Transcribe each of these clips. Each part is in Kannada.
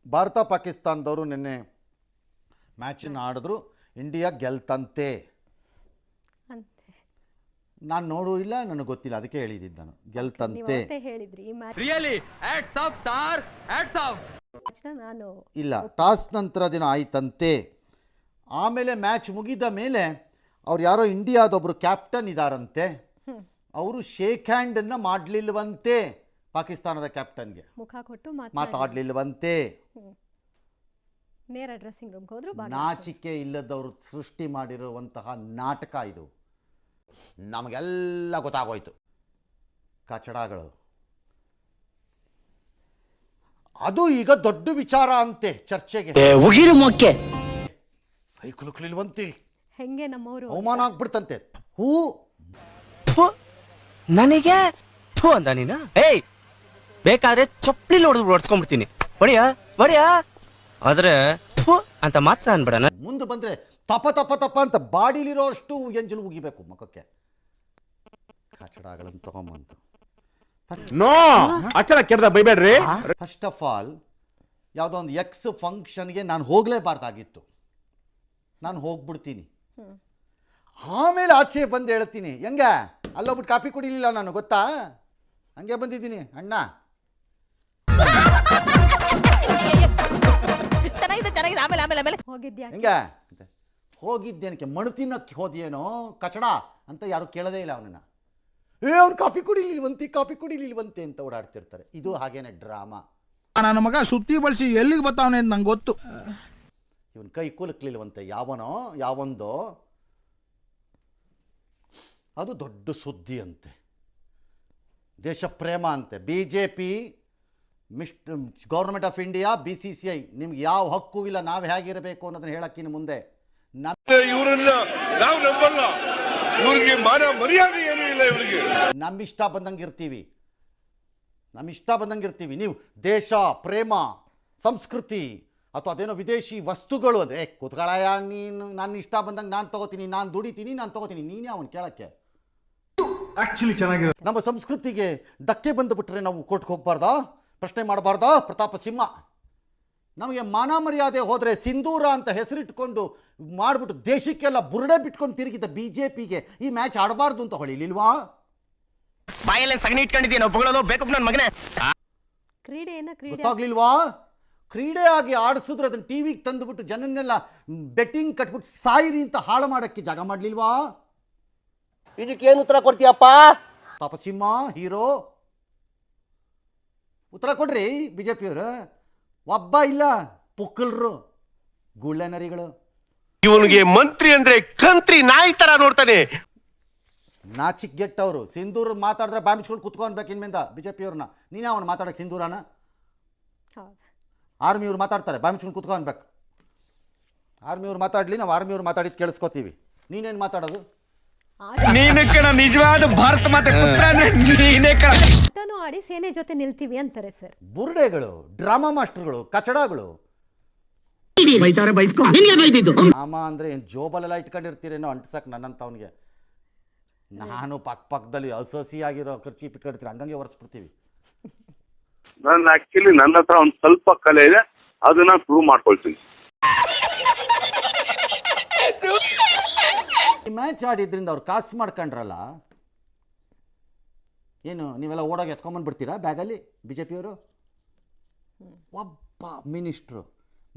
ಭಾರತ ಪಾಕಿಸ್ತಾನದವರು ನಿನ್ನೆ ಮ್ಯಾಚನ್ನು ಆಡಿದ್ರು, ಇಂಡಿಯಾ ಗೆಲ್ತಂತೆ. ನಾನು ನೋಡೂ ಇಲ್ಲ, ನನಗೆ ಗೊತ್ತಿಲ್ಲ, ಅದಕ್ಕೆ ಹೇಳಿದ್ದು ನಾನು ಗೆಲ್ತಂತೆ. ಇಲ್ಲ, ಟಾಸ್ ನಂತರ ದಿನ ಆಯ್ತಂತೆ. ಆಮೇಲೆ ಮ್ಯಾಚ್ ಮುಗಿದ ಮೇಲೆ ಅವ್ರು ಯಾರೋ ಇಂಡಿಯಾದೊಬ್ಬರು ಕ್ಯಾಪ್ಟನ್ ಇದ್ದಾರಂತೆ, ಅವರು ಶೇಕ್ ಹ್ಯಾಂಡನ್ನು ಮಾಡಲಿಲ್ವಂತೆ ಪಾಕಿಸ್ತಾನದ ಕ್ಯಾಪ್ಟನ್ಗೆ, ಮುಖ ಕೊಟ್ಟು ಮಾತಾಡಲಿಲ್ವಂತೆ. ನೇರ ಡ್ರೆಸ್ಸಿಂಗ್ ರೂಮ್ಗೆ ಹೋದ್ರು. ನಾಚಿಕೆ ಇಲ್ಲದವರು ಸೃಷ್ಟಿ ಮಾಡಿರುವಂತಹ ನಾಟಕ ಇದು. ನಮಗೆಲ್ಲ ಗೊತ್ತಾಗೋಯ್ತು, ಕಚಡಗಳು. ಅದು ಈಗ ದೊಡ್ಡ ವಿಚಾರ ಅಂತೆ ಚರ್ಚೆಗೆ. ಕೈಕುಲುಕ್ಲಿಲ್ವಂತೆ, ಹೆಂಗೆ ನಮ್ಮವರು ಅವಮಾನ ಆಗ್ಬಿಡ್ತಂತೆ. ನನಗೆ ಅಂತ ನೀನು ಏಯ್ ಬೇಕಾದ್ರೆ ಚಪ್ಪಲಿ ಹೊಡ್ಸ್ಕೊಂಡ್ಬಿಡ್ತೀನಿ, ಹೊಡಿಯಾ ಆದ್ರೆ ಅಂತ ಮಾತ್ರ ಅನ್ಬೇಡ. ಮುಂದೆ ಬಂದ್ರೆ ತಪ ತಪ ತಪ ಅಂತ ಬಾಡಿಲಿರೋ ಅಷ್ಟು ಎಂಜಲು ಉಗಿಬೇಕು ಮುಖಕ್ಕೆ. ಕಚಡಗಳನ್ನು ತಗೊಂಬಂತು. ಬೈಬೇಡ್ರಿ. ಫಸ್ಟ್ ಆಫ್ ಆಲ್ ಯಾವುದೋ ಒಂದು ಎಕ್ಸ್ ಫಂಕ್ಷನ್ಗೆ ನಾನು ಹೋಗಲೇಬಾರ್ದಾಗಿತ್ತು, ನಾನು ಹೋಗ್ಬಿಡ್ತೀನಿ. ಆಮೇಲೆ ಆಚೆ ಬಂದು ಹೇಳ್ತೀನಿ, ಹೆಂಗ ಅಲ್ಲೋಗ್ಬಿಟ್ಟು ಕಾಫಿ ಕುಡಿಲಿಲ್ಲ ನಾನು, ಗೊತ್ತಾ, ಹಂಗೆ ಬಂದಿದ್ದೀನಿ ಅಣ್ಣ. ಹೆಂಗ ಹೋಗಿದ್ದೇನಕ್ಕೆ, ಮಣ್ಣು ತಿನ್ನಕ್ಕೆ ಹೋದೇನೋ ಕಚಡ ಅಂತ ಯಾರು ಕೇಳದೇ ಇಲ್ಲ ಅವನನ್ನ. ಅವ್ನು ಕಾಫಿ ಕುಡಿಲಿಲ್ವಂತೆ ಅಂತ ಓಡಾಡ್ತಿರ್ತಾರೆ. ಇದು ಹಾಗೇನೆ ಡ್ರಾಮಾ. ನನ್ನ ಮಗ ಸುತ್ತಿ ಬಳಸಿ ಎಲ್ಲಿಗೆ ಬರ್ತಾವನೆ ಅಂತ ನಂಗೆ ಗೊತ್ತು. ಇವನ್ ಕೈ ಕೂಲಕ್ಲಿಲ್ವಂತೆ ಯಾವೊಂದೋ, ಅದು ದೊಡ್ಡ ಸುದ್ದಿ ಅಂತೆ, ದೇಶ ಪ್ರೇಮ ಅಂತೆ. BJP, government of India, BCCI ನಿಮ್ಗೆ ಯಾವ ಹಕ್ಕು ಇಲ್ಲ ನಾವು ಹೇಗಿರಬೇಕು ಅನ್ನೋದನ್ನ ಹೇಳಕ್ಕಿನ್ನು ಮುಂದೆ. ನಮ್ಮ ಇಷ್ಟ ಬಂದಂಗೆ ಇರ್ತೀವಿ. ನೀವು ದೇಶ ಪ್ರೇಮ, ಸಂಸ್ಕೃತಿ ಅಥವಾ ಅದೇನೋ ವಿದೇಶಿ ವಸ್ತುಗಳು ಅಂದರೆ ಕೂತ್ಗಳಾಯ, ನೀನು ನನ್ನ ಇಷ್ಟ ಬಂದಂಗೆ ನಾನು ತಗೋತೀನಿ, ನಾನು ದುಡಿತೀನಿ, ನಾನು ತಗೋತೀನಿ, ನೀನೇ ಅವನು ಕೇಳಕ್ಕೆ. ಆಕ್ಚುಲಿ ಚೆನ್ನಾಗಿರೋ ನಮ್ಮ ಸಂಸ್ಕೃತಿಗೆ ಧಕ್ಕೆ ಬಂದುಬಿಟ್ರೆ ನಾವು ಕೋರ್ಟ್ಗೆ ಹೋಗ್ಬಾರ್ದಾ, ಪ್ರಶ್ನೆ ಮಾಡಬಾರ್ದಾ? ಪ್ರತಾಪ ಸಿಂಹ ನಮಗೆ ಮಾನ ಮರ್ಯಾದೆ ಹೋದರೆ ಸಿಂಧೂರ ಅಂತ ಹೆಸರಿಟ್ಕೊಂಡು ಮಾಡಿಬಿಟ್ಟು ದೇಶಕ್ಕೆಲ್ಲ ಬುರುಡೆ ಬಿಟ್ಕೊಂಡು ತಿರುಗಿದ್ದ BJPಗೆ ಈ ಮ್ಯಾಚ್ ಆಡಬಾರ್ದು ಅಂತ ಹೊಳಿಲಿಲ್ವಾ? ಬಾಯಲ್ಲಿ ಸಗಣಿ ಇಟ್ಕೊಂಡಿದ್ದೀನೋ ಬಗಳೋ ಬೇಕು ನನ್ನ ಮಗನೇ. ಗೊತ್ತಾಗ್ಲಿಲ್ವಾ? ಕ್ರೀಡೆ ಆಗಿ ಆಡಿಸಿದ್ರೆ ಅದನ್ನು ಟಿವಿಗೆ ತಂದುಬಿಟ್ಟು ಜನನ್ನೆಲ್ಲ ಬೆಟ್ಟಿಂಗ್ ಕಟ್ಬಿಟ್ಟು ಸಾಯಿರಿ ಅಂತ ಹಾಳು ಮಾಡೋಕ್ಕೆ ಜಾಗ ಮಾಡಲಿಲ್ವಾ? ಇದಕ್ಕೇನು ಉತ್ತರ ಕೊಡ್ತೀಯಪ್ಪ? ತಾಪಸಿಂಹ ಹೀರೋ ಉತ್ತರ ಕೊಡ್ರಿ. BJPಯವರು ಒಬ್ಬ ಇಲ್ಲ, ಪುಕ್ಕಲ್ರು, ಗುಳ್ಳೆನರಿಗಳು. ಇವನಿಗೆ ಮಂತ್ರಿ ಅಂದ್ರೆ ಕಂತ್ರಿ ನಾಯಿ ತರ ನೋಡ್ತಾನೆ. ನಾಚಿಕ್ ಗೆಟ್ಟವರು ಸಿಂಧೂರ್ ಮಾತಾಡಿದ್ರೆ ಬಾಂಬಿಸ್ಕೊಂಡು ಕುತ್ಕೊನ್ಬೇಕು ಇನ್ಮಿಂದ BJPಯವ್ರನ್ನ. ನೀನೇ ಅವನು ಮಾತಾಡಕ್ಕೆ ಸಿಂಧೂರನ? ಆರ್ಮಿಯವ್ರು ಮಾತಾಡ್ತಾರೆ, ಬಾಂಬಿಸ್ಕೊಂಡು ಕುತ್ಕೊನ್ಬೇಕು. ಆರ್ಮಿಯವ್ರು ಮಾತಾಡ್ಲಿ, ನಾವು ಆರ್ಮಿಯವ್ರು ಮಾತಾಡಿದ್ ಕೇಳಿಸ್ಕೊತೀವಿ. ನೀನೇನು ಮಾತಾಡೋದು? ನಿಜವಾದ ಭಾರತ ಮಾತೆ ಆಡಿ ಸೇನೆ ಜೊತೆ ನಿಲ್ತೀವಿ ಅಂತಾರೆ ಸರ್. ಬುರುಡೆಗಳು, ಡ್ರಾಮಾ ಮಾಸ್ಟರ್ಗಳು, ಕಚಡಗಳು. ಡ್ರಾಮಾ ಅಂದ್ರೆ ಏನು ಜೋಬಲೆಲ್ಲ ಇಟ್ಕೊಂಡಿರ್ತೀರೇನೋ ಅಂಟ್ಸಕ್ ನನ್ನಂತವನಿಗೆ. ನಾನು ಪಕ್ಕದಲ್ಲಿ ಹಸಿಯಾಗಿರೋ ಖರ್ಚಿ ಇಟ್ಕೊಂಡಿರ್ತೀರಿ, ಹಂಗಂಗೆ ಒರೆಸ್ಬಿಡ್ತೀವಿ. ಆಕ್ಚುಲಿ ನನ್ನ ಹತ್ರ ಒಂದು ಸ್ವಲ್ಪ ಕಲೆ ಇದೆ, ಅದನ್ನ ಪ್ರೂವ್ ಮಾಡ್ಕೊಳ್ತೀನಿ. ಈ ಮ್ಯಾಚ್ ಆಡಿದ್ರಿಂದ ಅವ್ರು ಕಾಸು ಮಾಡ್ಕೊಂಡ್ರಲ್ಲ, ಏನು ನೀವೆಲ್ಲ ಓಡೋಗಿ ಎತ್ಕೊಂಬಂದ್ಬಿಡ್ತೀರಾ ಬ್ಯಾಗಲ್ಲಿ BJPಯವರು? ಒಬ್ಬ ಮಿನಿಸ್ಟ್ರು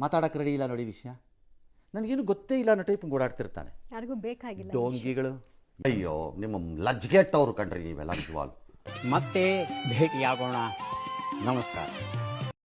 ಮಾತಾಡಕ್ಕೆ ರೆಡಿ ಇಲ್ಲ ನೋಡಿ ವಿಷಯ, ನನಗೇನು ಗೊತ್ತೇ ಇಲ್ಲ ಅನ್ನೋ ಟೈಪ್ ಓಡಾಡ್ತಿರ್ತಾನೆ. ಯಾರಿಗೂ ಬೇಕಾಗಿಲ್ಲ ಡೋಂಗಿಗಳು. ಅಯ್ಯೋ ನಿಮ್ಮ ಲಜ್ಗೆಟ್ಟವ್ರು ಕಂಡ್ರಿ ನೀವೆಲ್ಲ ನಿಜವಾಗ್ಲು. ಮತ್ತೆ ಭೇಟಿಯಾಗೋಣ. ನಮಸ್ಕಾರ.